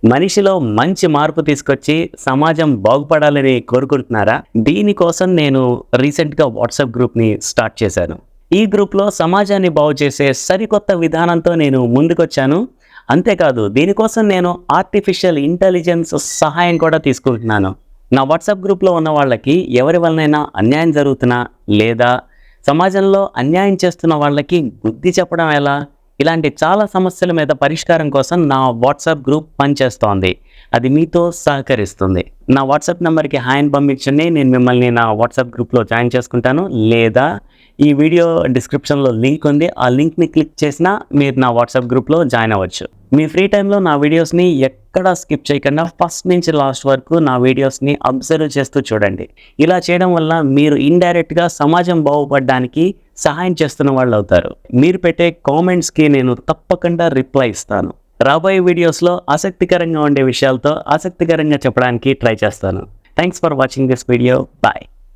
మనిషిలో మంచి మార్పు తీసుకొచ్చి సమాజం బాగుపడాలని కోరుకుంటున్నారా? దీనికోసం నేను రీసెంట్‌గా వాట్సాప్ గ్రూప్‌ని స్టార్ట్ చేశాను. ఈ గ్రూప్‌లో సమాజాన్ని బాగు చేసే సరికొత్త విధానంతో నేను ముందుకొచ్చాను. అంతేకాదు దీనికోసం నేను ఆర్టిఫిషియల్ ఇంటెలిజెన్స్ సహాయం కూడా తీసుకుంటున్నాను. నా వాట్సాప్ గ్రూప్‌లో ఉన్న వాళ్ళకి ఎవరి వలనైనా అన్యాయం జరుగుతున్నా, లేదా సమాజంలో అన్యాయం చేస్తున్న వాళ్ళకి బుద్ధి చెప్పడం ఎలా? ఇలాంటి చాలా సమస్యల మీద పరిష్కారం కోసం నా వాట్సాప్ గ్రూప్ పనిచేస్తోంది. అది మీతో సహకరిస్తుంది. నా వాట్సాప్ నెంబర్‌కి హాయ్ అని పంపించండి. నేను మిమ్మల్ని నా వాట్సాప్ గ్రూప్‌లో జాయిన్ చేసుకుంటాను. లేదా ఈ వీడియో డిస్క్రిప్షన్‌లో లింక్ ఉంది. ఆ లింక్‌ని క్లిక్ చేసినా మీరు నా వాట్సాప్ గ్రూప్‌లో జాయిన్ అవ్వచ్చు. మీ ఫ్రీ టైంలో నా వీడియోస్‌ని ఎక్కడా స్కిప్ చేయకుండా ఫస్ట్ నుంచి లాస్ట్ వరకు నా వీడియోస్‌ని అబ్జర్వ్ చేస్తూ చూడండి. ఇలా చేయడం వల్ల మీరు ఇండైరెక్ట్‌గా సమాజం బాగుపడడానికి సహాయం చేస్తున్న వాళ్ళు అవుతారు. మీరు పెట్టే కామెంట్స్‌కి నేను తప్పకుండా రిప్లై ఇస్తాను. రాబోయే వీడియోస్‌లో ఆసక్తికరంగా ఉండే విషయాలతో ఆసక్తికరంగా చెప్పడానికి ట్రై చేస్తాను. Thanks for watching this video. By.